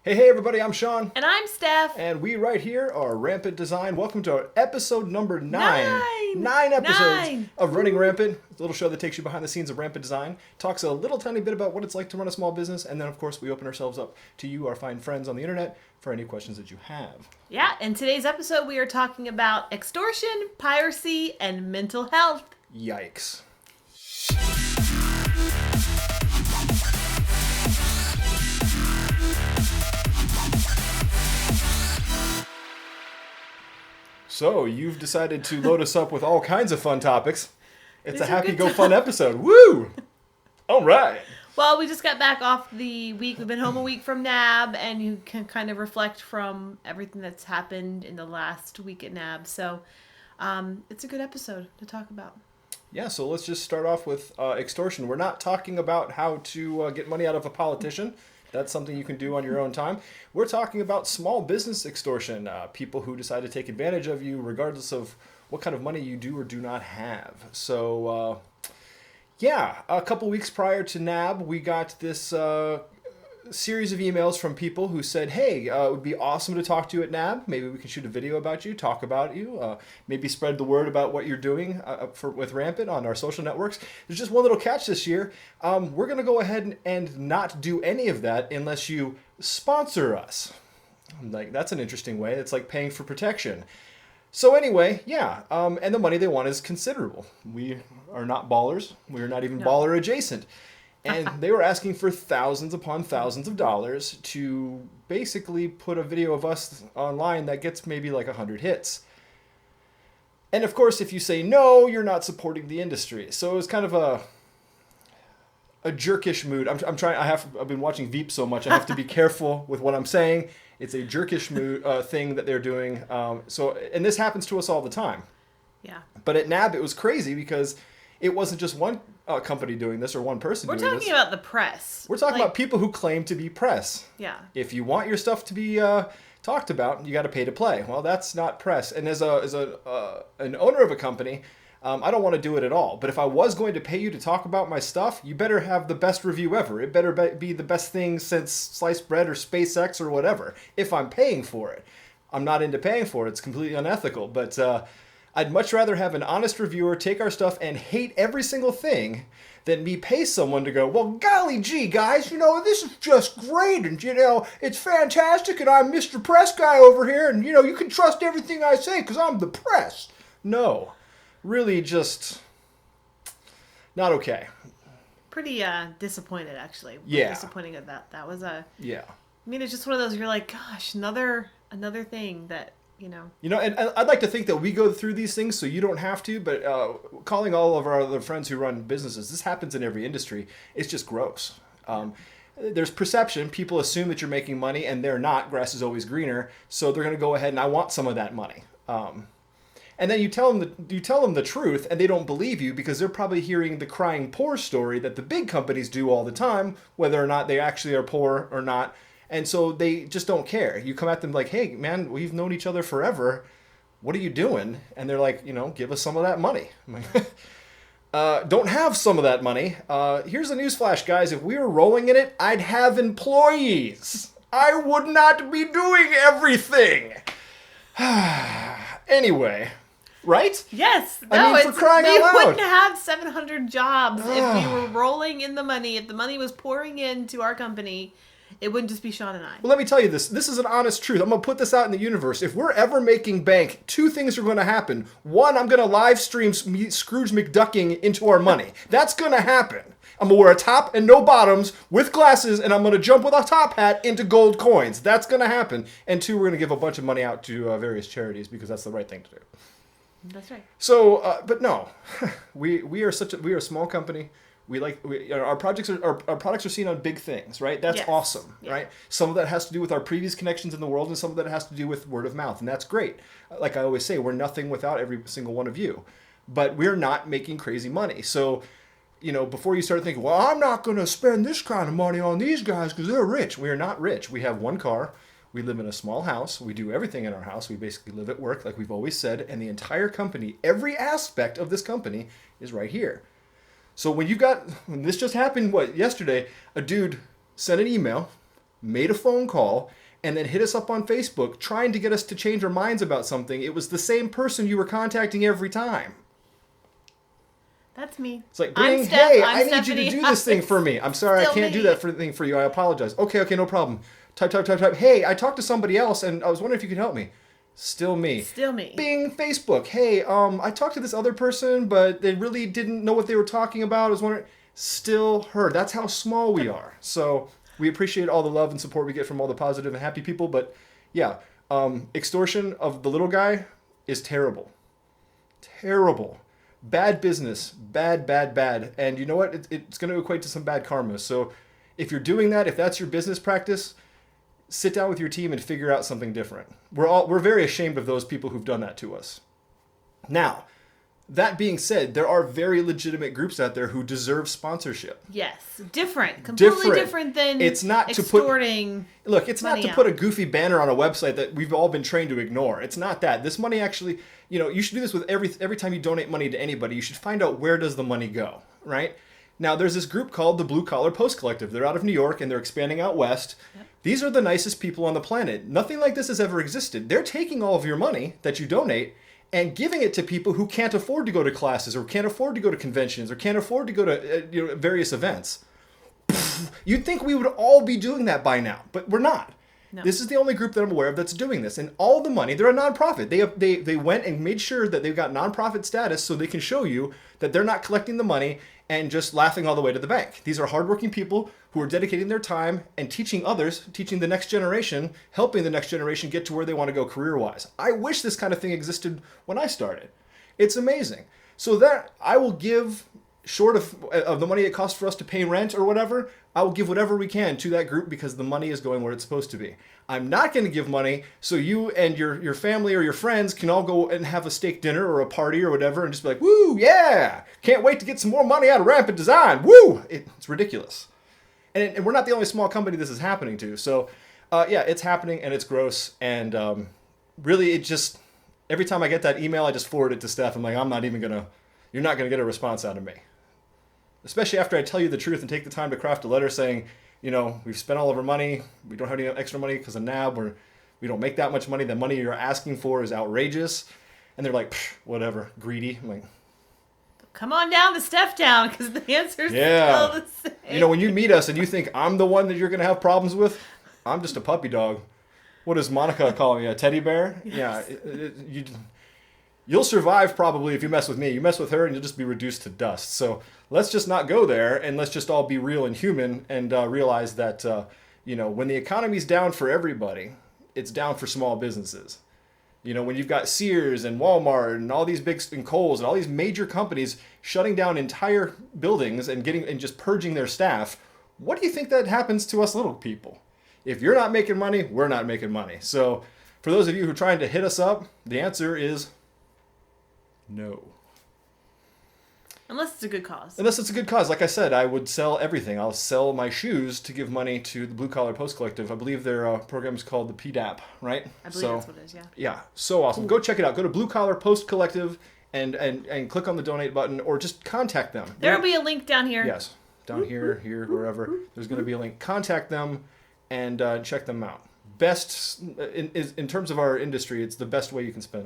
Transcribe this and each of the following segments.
Hey, everybody, I'm Sean. And I'm Steph. And we right here are Rampant Design. Welcome to our episode number 9. Nine! 9 episodes Nine! of Running Rampant. It's a little show that takes you behind the scenes of Rampant Design. Talks a little tiny bit about what it's like to run a small business. And then, of course, we open ourselves up to you, our fine friends on the internet, for any questions that you have. Yeah, in today's episode, we are talking about extortion, piracy, and mental health. Yikes. So, you've decided to load us up with all kinds of fun topics. It's These a are happy good go fun episode. Woo! All right. Well, we just got back off the week. We've been home a week from NAB, and you can kind of reflect from everything that's happened in the last week at NAB. So, it's a good episode to talk about. Yeah, so let's just start off with extortion. We're not talking about how to get money out of a politician. That's something you can do on your own time. We're talking about small business extortion, people who decide to take advantage of you regardless of what kind of money you do or do not have. So, a couple weeks prior to NAB, we got this series of emails from people who said, hey, it would be awesome to talk to you at NAB. Maybe we can shoot a video about you, talk about you, maybe spread the word about what you're doing with Rampant on our social networks. There's just one little catch this year. We're going to go ahead and not do any of that unless you sponsor us. I'm like, that's an interesting way. It's like paying for protection. So anyway, and the money they want is considerable. We are not ballers. We are not even baller adjacent. And they were asking for thousands upon thousands of dollars to basically put a video of us online that gets maybe like 100 hits. And of course, if you say no, you're not supporting the industry. So it was kind of a jerkish mood. I've been watching Veep so much, I have to be careful with what I'm saying. It's a jerkish mood thing that they're doing. And this happens to us all the time. Yeah. But at NAB, it was crazy because it wasn't just one company doing this or one person doing this. We're talking about the press. We're talking about people who claim to be press. Yeah. If you want your stuff to be talked about, you got to pay to play. Well, that's not press. And as an owner of a company, I don't want to do it at all. But if I was going to pay you to talk about my stuff, you better have the best review ever. It better be the best thing since sliced bread or SpaceX or whatever. If I'm paying for it. I'm not into paying for it. It's completely unethical. But I'd much rather have an honest reviewer take our stuff and hate every single thing than me pay someone to go, well, golly gee, guys, this is just great, and, it's fantastic, and I'm Mr. Press Guy over here, and, you can trust everything I say because I'm the press. No. Really just not okay. Pretty disappointed, actually. Yeah. Disappointing at that. That was Yeah. I mean, it's just one of those, you're like, gosh, another thing that, and I'd like to think that we go through these things so you don't have to, but calling all of our other friends who run businesses, this happens in every industry. It's just gross. There's perception. People assume that you're making money, and they're not. Grass is always greener. So they're going to go ahead and I want some of that money. And then you tell them the truth, and they don't believe you because they're probably hearing the crying poor story that the big companies do all the time, whether or not they actually are poor or not. And so they just don't care. You come at them like, hey, man, we've known each other forever. What are you doing? And they're like, give us some of that money. I'm like, don't have some of that money. Here's a newsflash, guys. If we were rolling in it, I'd have employees. I would not be doing everything. Anyway, right? Yes. I mean, for crying out loud. We wouldn't have 700 jobs if we were rolling in the money. If the money was pouring into our company, it wouldn't just be Sean and I. Well, let me tell you this. This is an honest truth. I'm going to put this out in the universe. If we're ever making bank, two things are going to happen. One, I'm going to live stream Scrooge McDucking into our money. That's going to happen. I'm going to wear a top and no bottoms with glasses, and I'm going to jump with a top hat into gold coins. That's going to happen. And two, we're going to give a bunch of money out to various charities because that's the right thing to do. That's right. So, but no, we are a small company. Our products are seen on big things, right? That's awesome, right? Some of that has to do with our previous connections in the world, and some of that has to do with word of mouth, and that's great. Like I always say, we're nothing without every single one of you, but we're not making crazy money. So, before you start thinking, well, I'm not going to spend this kind of money on these guys because they're rich. We are not rich. We have one car. We live in a small house. We do everything in our house. We basically live at work, like we've always said, and the entire company, every aspect of this company is right here. So when this just happened, yesterday, a dude sent an email made a phone call, and then hit us up on Facebook trying to get us to change our minds about something, it was the same person you were contacting every time. That's me. It's like, hey, I need you to do this thing for me. I'm sorry, I Still can't me. do that thing for you. I apologize. Okay, no problem. Type. Hey, I talked to somebody else, and I was wondering if you could help me. Still me. Still me. Bing, Facebook. Hey, I talked to this other person, but they really didn't know what they were talking about. I was wondering. Still her. That's how small we are. So we appreciate all the love and support we get from all the positive and happy people. But yeah, extortion of the little guy is terrible. Terrible. Bad business. Bad. And you know what? It's going to equate to some bad karma. So if you're doing that, if that's your business practice, sit down with your team and figure out something different. We're very ashamed of those people who've done that to us. Now, that being said, there are very legitimate groups out there who deserve sponsorship. Yes, completely different than it's not extorting. It's not to put a goofy banner on a website that we've all been trained to ignore. It's not that. This money actually, you should do this with every time you donate money to anybody. You should find out where does the money go, right? Now, there's this group called the Blue Collar Post Collective. They're out of New York, and they're expanding out west. Yep. These are the nicest people on the planet. Nothing like this has ever existed. They're taking all of your money that you donate and giving it to people who can't afford to go to classes or can't afford to go to conventions or can't afford to go to various events. You'd think we would all be doing that by now, but we're not. No. This is the only group that I'm aware of that's doing this. And all the money, they're a nonprofit. They went and made sure that they've got nonprofit status so they can show you that they're not collecting the money and just laughing all the way to the bank. These are hardworking people who are dedicating their time and teaching others, teaching the next generation, helping the next generation get to where they want to go career-wise. I wish this kind of thing existed when I started. It's amazing. So that I will give, short of the money it costs for us to pay rent or whatever, I will give whatever we can to that group because the money is going where it's supposed to be. I'm not going to give money so you and your family or your friends can all go and have a steak dinner or a party or whatever and just be like, woo, yeah, can't wait to get some more money out of Rampant Design, woo! It's ridiculous. And we're not the only small company this is happening to. So, yeah, it's happening and it's gross. And really, it just, every time I get that email, I just forward it to Steph. I'm like, you're not going to get a response out of me. Especially after I tell you the truth and take the time to craft a letter saying, we've spent all of our money. We don't have any extra money because of NAB. We don't make that much money. The money you're asking for is outrageous. And they're like, whatever, greedy. I'm like, come on down to Steph Town because the answer's still the same. When you meet us and you think I'm the one that you're going to have problems with, I'm just a puppy dog. What does Monica call me, a teddy bear? Yes. Yeah, you'll survive probably if you mess with me. You mess with her and you'll just be reduced to dust. So let's just not go there and let's just all be real and human and realize that, when the economy's down for everybody, it's down for small businesses. When you've got Sears and Walmart and all these and Kohl's and all these major companies shutting down entire buildings and just purging their staff, what do you think that happens to us little people? If you're not making money, we're not making money. So for those of you who are trying to hit us up, the answer is no. Unless it's a good cause. Unless it's a good cause. Like I said, I would sell everything. I'll sell my shoes to give money to the Blue Collar Post Collective. I believe their program is called the PDAP, right? I believe that's what it is, yeah. Yeah, so awesome. Cool. Go check it out. Go to Blue Collar Post Collective and click on the donate button or just contact them. There'll be a link down here. Yes, down here, wherever. There's going to be a link. Contact them and check them out. Best, in terms of our industry, it's the best way you can spend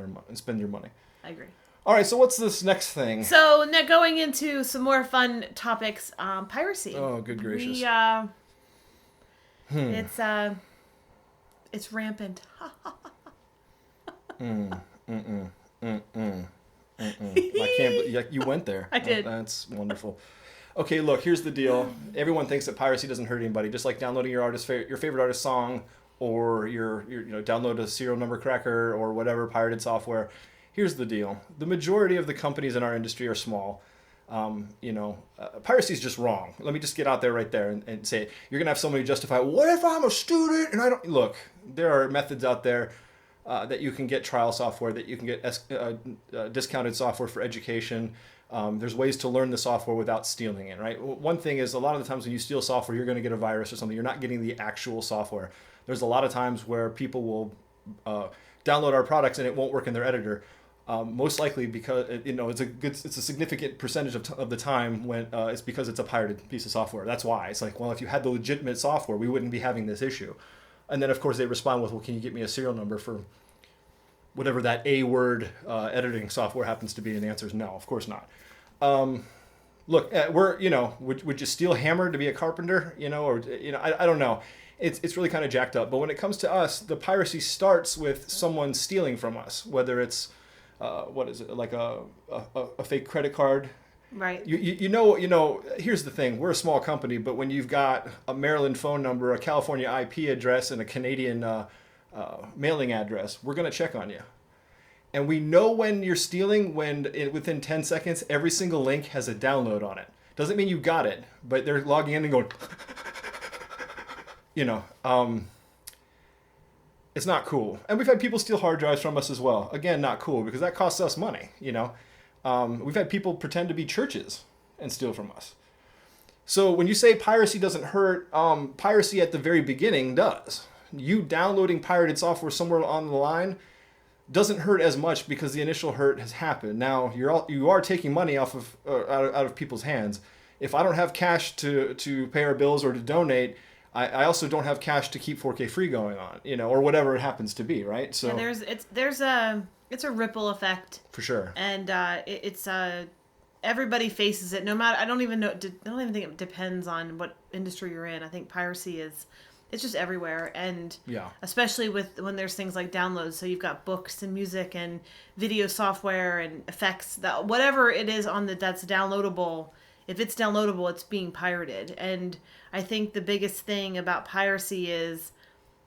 your money. I agree. All right, so what's this next thing? So now going into some more fun topics, piracy. Oh, good gracious. It's rampant. I can't. You went there. I did. That's wonderful. Okay, look. Here's the deal. Everyone thinks that piracy doesn't hurt anybody. Just like downloading your favorite artist's song, or your download a serial number cracker or whatever pirated software. Here's the deal. The majority of the companies in our industry are small. Piracy is just wrong. Let me just get out there right there and say it. You're going to have somebody justify, what if I'm a student and I don't... Look, there are methods out there that you can get trial software, that you can get discounted software for education. There's ways to learn the software without stealing it, right? One thing is a lot of the times when you steal software, you're going to get a virus or something. You're not getting the actual software. There's a lot of times where people will download our products and it won't work in their editor. Most likely because it's a significant percentage of the time when it's because it's a pirated piece of software. That's why it's like, well, if you had the legitimate software, we wouldn't be having this issue. And then of course they respond with, well, can you get me a serial number for whatever that A word editing software happens to be? And the answer is no, of course not. Look, would you steal hammer to be a carpenter? I don't know. It's really kind of jacked up. But when it comes to us, the piracy starts with someone stealing from us, whether it's what is it, like a fake credit card. Right. Here's the thing. We're a small company, but when you've got a Maryland phone number, a California IP address, and a Canadian mailing address, we're going to check on you. And we know when you're stealing when within 10 seconds, every single link has a download on it. Doesn't mean you got it, but they're logging in and going, it's not cool. And we've had people steal hard drives from us as well. Again, not cool because that costs us money, We've had people pretend to be churches and steal from us. So when you say piracy doesn't hurt, piracy at the very beginning does. You downloading pirated software somewhere on the line doesn't hurt as much because the initial hurt has happened. Now you are taking money off of out of people's hands. If I don't have cash to pay our bills or to donate, I also don't have cash to keep 4K free going on, or whatever it happens to be, right? So and it's a ripple effect for sure, and it's everybody faces it. No matter, I don't even think it depends on what industry you're in. I think piracy it's just everywhere, and especially when there's things like downloads. So you've got books and music and video software and effects, that whatever it is that's downloadable. If it's downloadable, it's being pirated. And I think the biggest thing about piracy is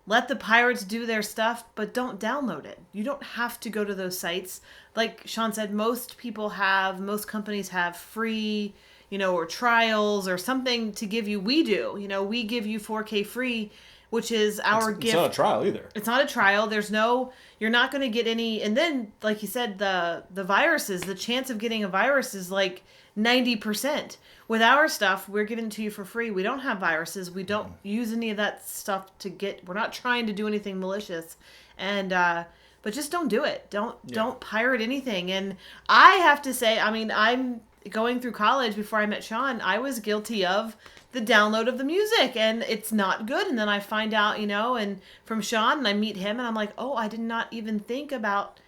let the pirates do their stuff, but don't download it. You don't have to go to those sites. Like Sean said, most companies have free, or trials or something to give you. We do. We give you 4K free, which is our gift. It's not a trial either. It's not a trial. You're not going to get any. And then, like you said, the viruses, the chance of getting a virus is like 90%. With our stuff, we're giving it to you for free. We don't have viruses. We don't use any of that stuff we're not trying to do anything malicious. And, but just don't do it. Don't pirate anything. And I have to say, I'm going through college before I met Sean, I was guilty of the download of the music, and it's not good. And then I find out, and from Sean, and I meet him, and I'm like, oh, I did not even think about,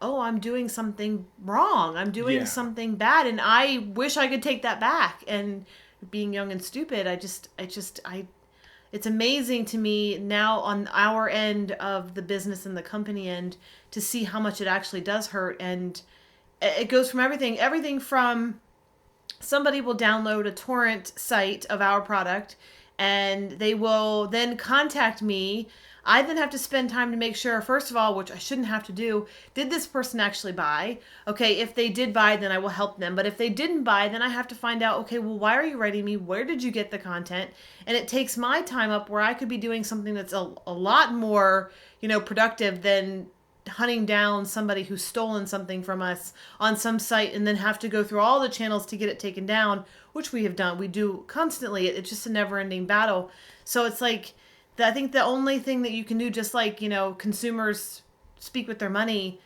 I'm doing something wrong. I'm doing something bad, and I wish I could take that back. And being young and stupid, it's amazing to me now on our end of the business and the company end to see how much it actually does hurt. And it goes from everything from somebody will download a torrent site of our product and they will then contact me. I then have to spend time to make sure, first of all, which I shouldn't have to do, did this person actually buy? Okay, if they did buy, then I will help them. But if they didn't buy, then I have to find out, okay, well, why are you writing me? Where did you get the content? And it takes my time up where I could be doing something that's a lot more, productive than hunting down somebody who's stolen something from us on some site and then have to go through all the channels to get it taken down, which we have done. We do constantly. It's just a never-ending battle. So it's like, I think the only thing that you can do, just like, consumers speak with their money,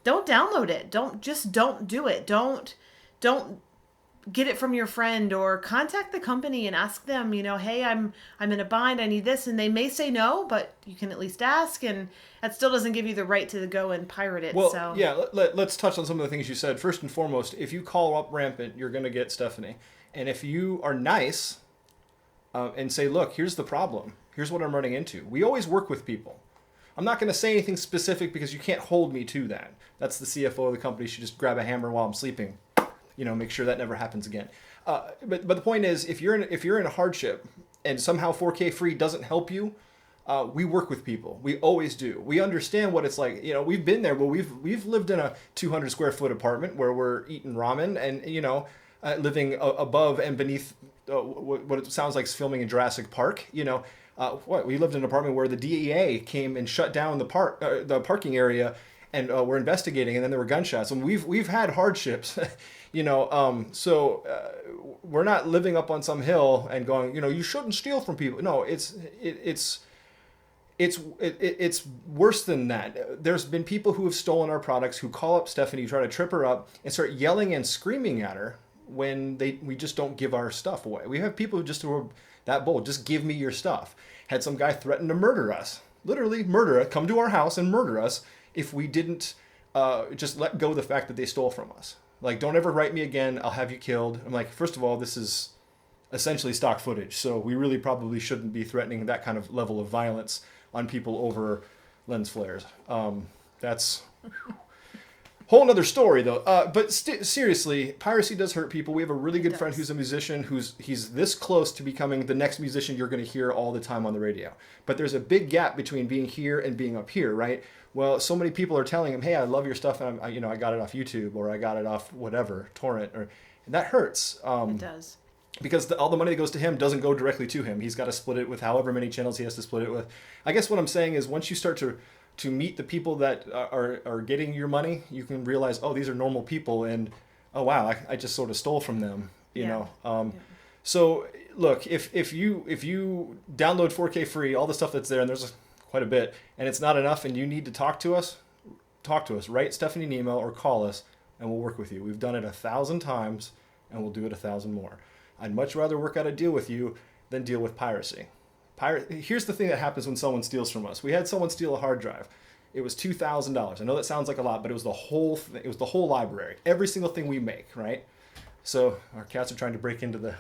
don't download it. Don't do it. Don't get it from your friend, or contact the company and ask them, hey, I'm in a bind. I need this. And they may say no, but you can at least ask. And that still doesn't give you the right to go and pirate it. Well, so. Yeah, let's touch on some of the things you said. First and foremost, if you call up Rampant, you're going to get Stephanie. And if you are nice and say, look, here's the problem. Here's what I'm running into. We always work with people. I'm not going to say anything specific because you can't hold me to that. That's the CFO of the company. Should just grab a hammer while I'm sleeping. Make sure that never happens again. But the point is, if you're in a hardship and somehow 4K free doesn't help you, we work with people. We always do. We understand what it's like. We've been there, but we've lived in a 200 square foot apartment where we're eating ramen and living above and beneath what it sounds like filming in Jurassic Park. We lived in an apartment where the DEA came and shut down the parking area, and we're investigating, and then there were gunshots. And we've had hardships, So we're not living up on some hill and going, you shouldn't steal from people. No, it's it's worse than that. There's been people who have stolen our products who call up Stephanie, try to trip her up, and start yelling and screaming at her when we just don't give our stuff away. We have people who are that bold. Just give me your stuff. Had some guy threaten to murder us, literally murder us, come to our house and murder us if we didn't just let go of the fact that they stole from us. Like, don't ever write me again. I'll have you killed. I'm like, first of all, this is essentially stock footage, so we really probably shouldn't be threatening that kind of level of violence on people over lens flares. That's whole nother story though. But seriously, piracy does hurt people. We have a really good friend who's a musician he's this close to becoming the next musician you're going to hear all the time on the radio. But there's a big gap between being here and being up here, right? Well, so many people are telling him, "Hey, I love your stuff, and I got it off YouTube, or I got it off whatever torrent," and that hurts. It does. Because all the money that goes to him doesn't go directly to him. He's got to split it with however many channels he has to split it with. I guess what I'm saying is once you start to meet the people that are getting your money, you can realize, oh, these are normal people, and oh wow, I just sort of stole from them, you know. So look, if you download 4K free, all the stuff that's there, and there's quite a bit, and it's not enough, and you need to talk to us. Write Stephanie an email or call us, and we'll work with you. We've done it 1,000 times, and we'll do it 1,000 more. I'd much rather work out a deal with you than deal with piracy. Here's the thing that happens when someone steals from us. We had someone steal a hard drive. It was $2,000. I know that sounds like a lot, but it was the whole thing. It was the whole library. Every single thing we make, right? So our cats are trying to break into the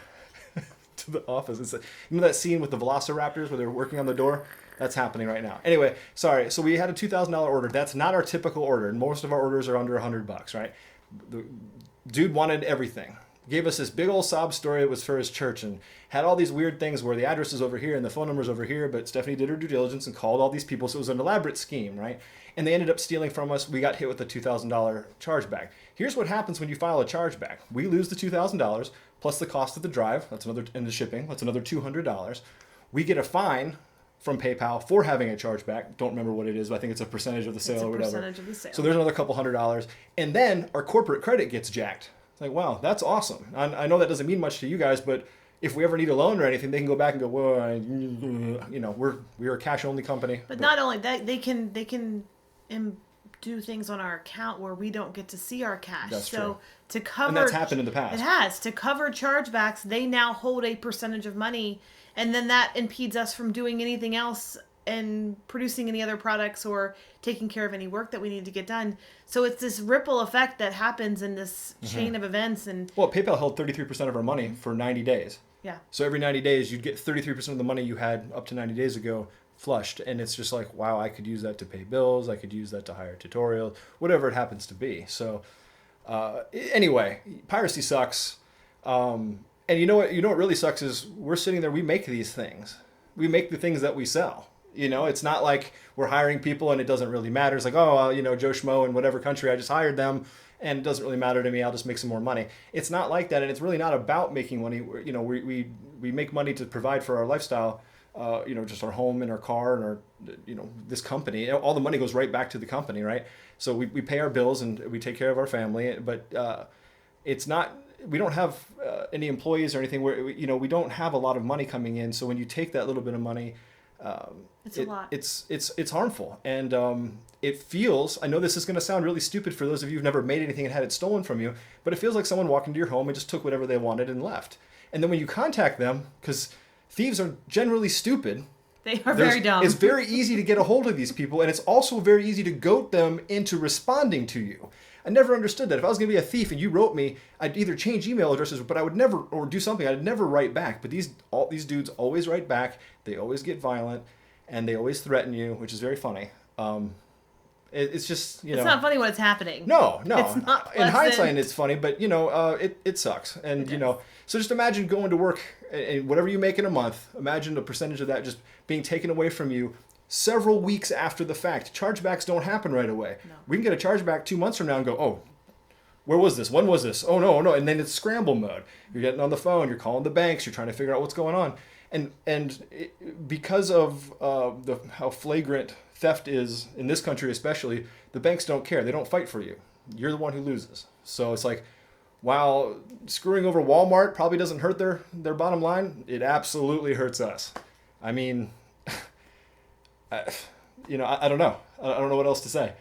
to the office. Remember that scene with the velociraptors where they're working on the door? That's happening right now. Anyway, sorry. So we had a $2,000 order. That's not our typical order. Most of our orders are under $100, right? The dude wanted everything. Gave us this big old sob story. It was for his church and had all these weird things where the address is over here and the phone number's over here, but Stephanie did her due diligence and called all these people. So it was an elaborate scheme, right? And they ended up stealing from us. We got hit with a $2,000 chargeback. Here's what happens when you file a chargeback. We lose the $2,000 plus the cost of the drive. That's another, and the shipping. That's another $200. We get a fine from PayPal for having a chargeback. Don't remember what it is, but I think it's a percentage of the sale or whatever. Percentage of the sale. So there's another couple $100. And then our corporate credit gets jacked. Like, wow, that's awesome. I know that doesn't mean much to you guys, but if we ever need a loan or anything, they can go back and go, well, we're a cash only company. But not only that, they can do things on our account where we don't get to see our cash. That's true. To cover, and that's happened in the past. It has. To cover chargebacks, they now hold a percentage of money, and then that impedes us from doing anything else and producing any other products or taking care of any work that we need to get done. So it's this ripple effect that happens in this chain of events. And well, PayPal held 33% of our money for 90 days. Yeah. So every 90 days, you'd get 33% of the money you had up to 90 days ago flushed. And it's just like, wow, I could use that to pay bills. I could use that to hire tutorials, whatever it happens to be. So anyway, piracy sucks. And you know what really sucks is we're sitting there, we make these things. We make the things that we sell. It's not like we're hiring people and it doesn't really matter. It's like, oh, Joe Schmo in whatever country, I just hired them and it doesn't really matter to me. I'll just make some more money. It's not like that. And it's really not about making money. We make money to provide for our lifestyle, just our home and our car and our, this company. All the money goes right back to the company, right? So we pay our bills and we take care of our family, but it's not, we don't have any employees or anything where, we don't have a lot of money coming in. So when you take that little bit of money, it's a lot. It's harmful, and it feels. I know this is going to sound really stupid for those of you who've never made anything and had it stolen from you, but it feels like someone walked into your home and just took whatever they wanted and left. And then when you contact them, because thieves are generally stupid, they are very dumb. It's very easy to get a hold of these people, and it's also very easy to goad them into responding to you. I never understood that. If I was going to be a thief and you wrote me, I'd either change email addresses, but I would never, or do something, I'd never write back. But these dudes always write back. They always get violent, and they always threaten you, which is very funny. It's just, It's not funny when it's happening. No. It's not pleasant. In hindsight, it's funny, but, it sucks. And, so just imagine going to work, and whatever you make in a month, imagine a percentage of that just being taken away from you several weeks after the fact. Chargebacks don't happen right away. No. We can get a chargeback 2 months from now and go, oh, where was this? When was this? Oh, no. And then it's scramble mode. You're getting on the phone. You're calling the banks. You're trying to figure out what's going on. And because of how flagrant theft is in this country especially, the banks don't care. They don't fight for you. You're the one who loses. So it's like, while screwing over Walmart probably doesn't hurt their bottom line, it absolutely hurts us. I mean, I don't know. I don't know what else to say.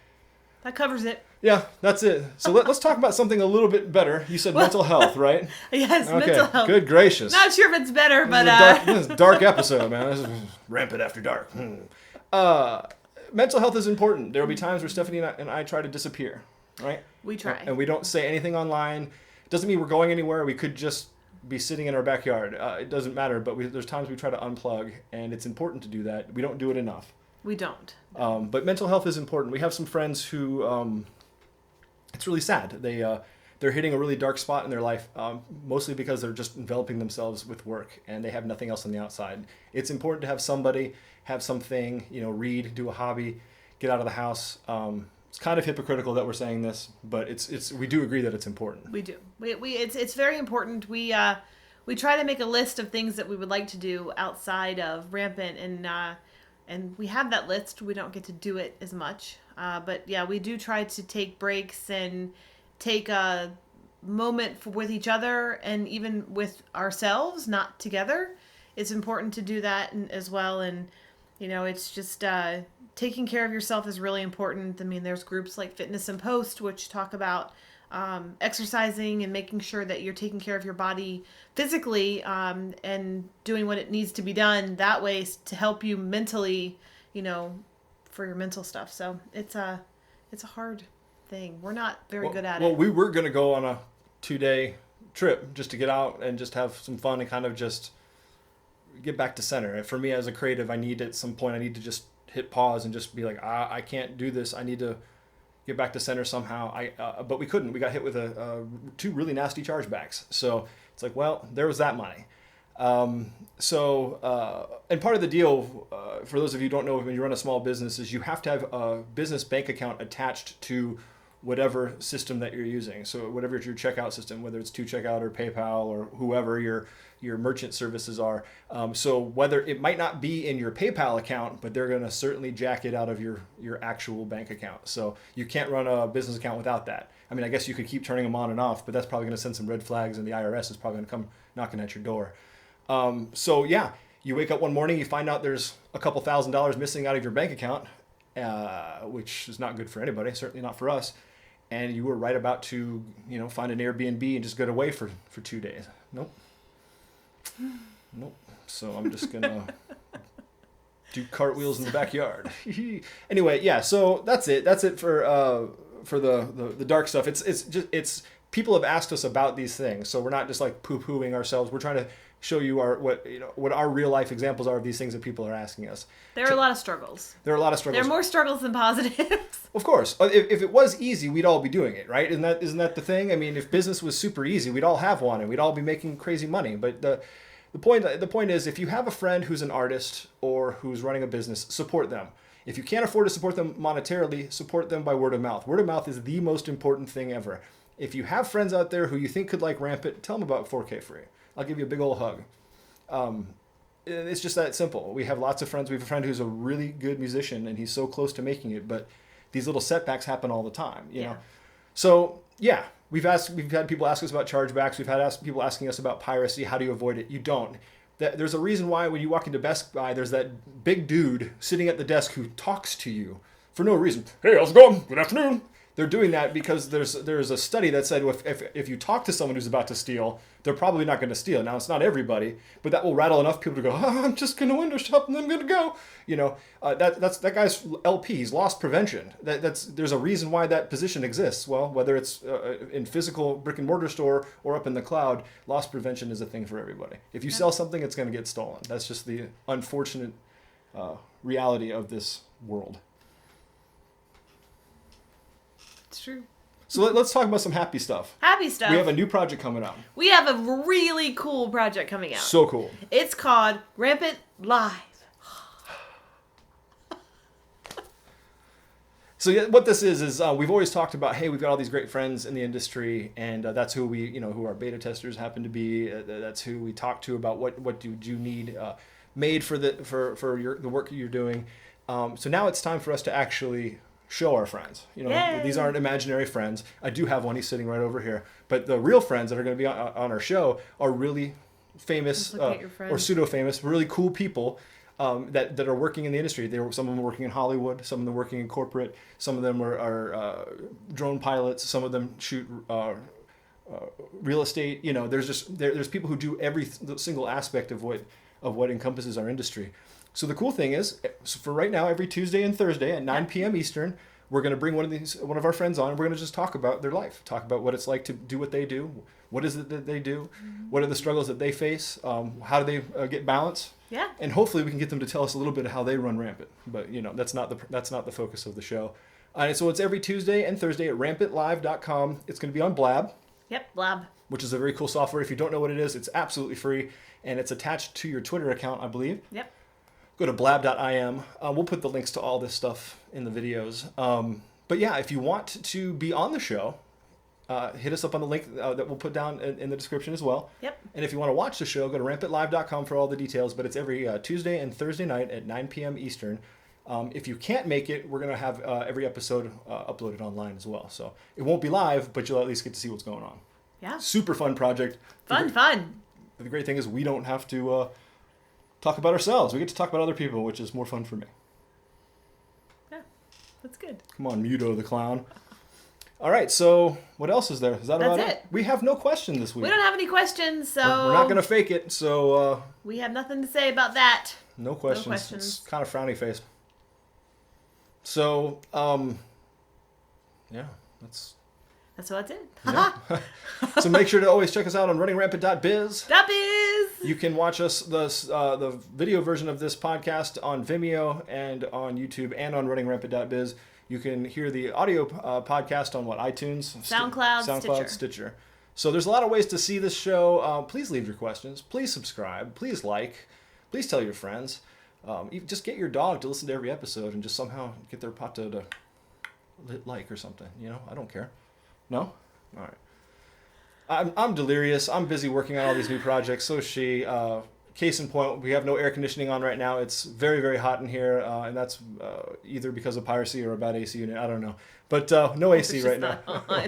That covers it. Yeah, that's it. So let's talk about something a little bit better. You said mental health, right? Yes, Okay, mental health. good gracious. Not sure if it's better, but This is a dark episode, man. This is Rampant After Dark. Mental health is important. There will be times where Stephanie and I try to disappear, right? we try. And we don't say anything online. It doesn't mean we're going anywhere. We could just be sitting in our backyard. It doesn't matter, but there's times we try to unplug, and it's important to do that. We don't do it enough. We don't. But mental health is important. We have some friends who, it's really sad. They're hitting a really dark spot in their life, mostly because they're just enveloping themselves with work and they have nothing else on the outside. It's important to have somebody, have something, read, do a hobby, get out of the house. It's kind of hypocritical that we're saying this, but we do agree that it's important. We do. It's very important. We try to make a list of things that we would like to do outside of Rampant, and we have that list. We don't get to do it as much, but yeah, we do try to take breaks and take a moment with each other and even with ourselves, not together. It's important to do that as well, and it's just taking care of yourself is really important. I mean, there's groups like Fitness and Post which talk about exercising and making sure that you're taking care of your body physically and doing what it needs to be done that way to help you mentally, for your mental stuff. So it's a hard thing. We're not very good at it. Well, we were going to go on a 2-day trip just to get out and just have some fun and kind of just get back to center. For me as a creative, I need to just hit pause and just be like, I can't do this. I need to get back to center somehow. But we couldn't. We got hit with 2 really nasty chargebacks. So it's like, well, there was that money. And part of the deal, for those of you who don't know, when you run a small business, is you have to have a business bank account attached to whatever system that you're using. So whatever your checkout system, whether it's 2Checkout or PayPal or whoever your merchant services are. So whether it might not be in your PayPal account, but they're going to certainly jack it out of your actual bank account. So you can't run a business account without that. I mean, I guess you could keep turning them on and off, but that's probably going to send some red flags, and the IRS is probably going to come knocking at your door. So yeah, you wake up one morning, you find out there's a couple $1,000s missing out of your bank account, which is not good for anybody, certainly not for us. And you were right about to, find an Airbnb and just get away for 2 days. Nope. So I'm just gonna do cartwheels in the backyard. Anyway, yeah. So that's it. That's it for the dark stuff. It's people have asked us about these things, so we're not just like poo-pooing ourselves. We're trying to show you what our real life examples are of these things that people are asking us. There are a lot of struggles. There are more struggles than positives. Of course. If it was easy, we'd all be doing it, right? Isn't that the thing? I mean, if business was super easy, we'd all have one and we'd all be making crazy money. But the point is, if you have a friend who's an artist or who's running a business, support them. If you can't afford to support them monetarily, support them by word of mouth. Word of mouth is the most important thing ever. If you have friends out there who you think could like Rampant, tell them about 4K Free. I'll give you a big old hug. It's just that simple. We have lots of friends. We have a friend who's a really good musician and he's so close to making it, but these little setbacks happen all the time, you know? So yeah, we've had people ask us about chargebacks. We've had people asking us about piracy. How do you avoid it? You don't. There's a reason why when you walk into Best Buy, there's that big dude sitting at the desk who talks to you for no reason. Hey, how's it going? Good afternoon. They're doing that because there's a study that said if you talk to someone who's about to steal, they're probably not going to steal. Now, it's not everybody, but that will rattle enough people to go, I'm just going to window shop and I'm going to go. That guy's LP. He's lost prevention. There's a reason why that position exists. Well, whether it's in physical brick and mortar store or up in the cloud, loss prevention is a thing for everybody. If you sell something, it's going to get stolen. That's just the unfortunate reality of this world. It's true. So let's talk about some happy stuff. Happy stuff. We have a new project coming out. We have a really cool project coming out. So cool. It's called Rampant Live. So what this is we've always talked about, hey, we've got all these great friends in the industry, and that's who who our beta testers happen to be. That's who we talk to about what do you need made for the work you're doing. So now it's time for us to actually show our friends. Yay. These aren't imaginary friends. I do have one. He's sitting right over here. But the real friends that are going to be on our show are really famous or pseudo-famous, really cool people. that are working in the industry. Some of them are working in Hollywood, some of them are working in corporate, some of them are drone pilots, some of them shoot real estate. You know, there's people who do every single aspect of what encompasses our industry. So the cool thing is, for right now, every Tuesday and Thursday at 9 p.m. Eastern, we're going to bring one of our friends on. And we're going to just talk about their life, talk about what it's like to do what they do, what is it that they do, what are the struggles that they face, how do they get balance. Yeah. And hopefully we can get them to tell us a little bit of how they run Rampant. But you know, that's not the focus of the show. And so it's every Tuesday and Thursday at rampantlive.com. It's going to be on Blab. Yep, Blab. Which is a very cool software. If you don't know what it is, it's absolutely free, and it's attached to your Twitter account, I believe. Yep. Go to blab.im. We'll put the links to all this stuff in the videos. But yeah, if you want to be on the show, hit us up on the link that we'll put down in the description as well. Yep. And if you want to watch the show, go to rampantlive.com for all the details. But it's every Tuesday and Thursday night at 9 p.m. Eastern. If you can't make it, we're going to have every episode uploaded online as well. So it won't be live, but you'll at least get to see what's going on. Yeah. Super fun project. Fun. The great thing is we don't have to talk about ourselves. We get to talk about other people, which is more fun for me. Yeah, that's good. Come on, Muto the clown. All right, so what else is there? Is that That's about it. We have no question this week. We don't have any questions, so... We're not going to fake it, so... we have nothing to say about that. No questions. No questions. It's kind of frowny face. So, yeah, that's it. yeah. So make sure to always check us out on runningrampant.biz. Biz! You can watch us, the video version of this podcast on Vimeo and on YouTube and on runningrampant.biz. You can hear the audio podcast on iTunes? SoundCloud, Stitcher. So there's a lot of ways to see this show. Please leave your questions. Please subscribe. Please like. Please tell your friends. Just get your dog to listen to every episode and just somehow get their pato to like or something. You know, I don't care. No? All right. I'm delirious. I'm busy working on all these new projects. So is she. Case in point, we have no air conditioning on right now. It's very, very hot in here, and that's either because of Piracy or a bad AC unit. I don't know. But no AC right now.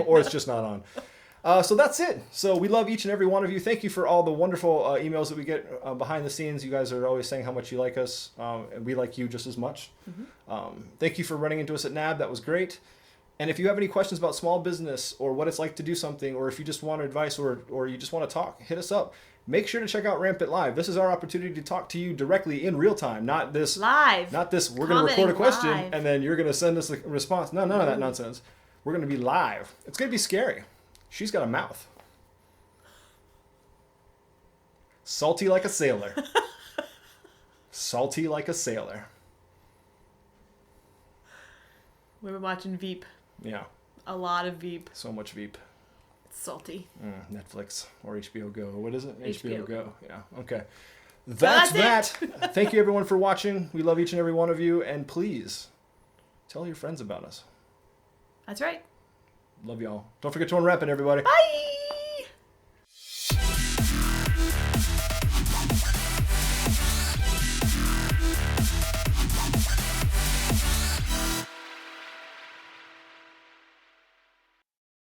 Or it's just not on. So that's it. So we love each and every one of you. Thank you for all the wonderful emails that we get behind the scenes. You guys are always saying how much you like us, and we like you just as much. Mm-hmm. Thank you for running into us at NAB. That was great. And if you have any questions about small business or what it's like to do something, or if you just want advice or you just want to talk, hit us up. Make sure to check out Rampant Live. This is our opportunity to talk to you directly in real time, not this live. Not this. We're going to record a question live. and then you're going to send us a response. No, none of that nonsense. We're going to be live. It's going to be scary. She's got a mouth. Salty like a sailor. Salty like a sailor. We've been watching Veep. Yeah. A lot of Veep. So much Veep. It's salty. Netflix or HBO Go. What is it? HBO Go. Yeah. Okay. That's that. Thank you everyone for watching. We love each and every one of you. And please tell your friends about us. That's right. Love y'all. Don't forget to run Rampant, everybody. Bye.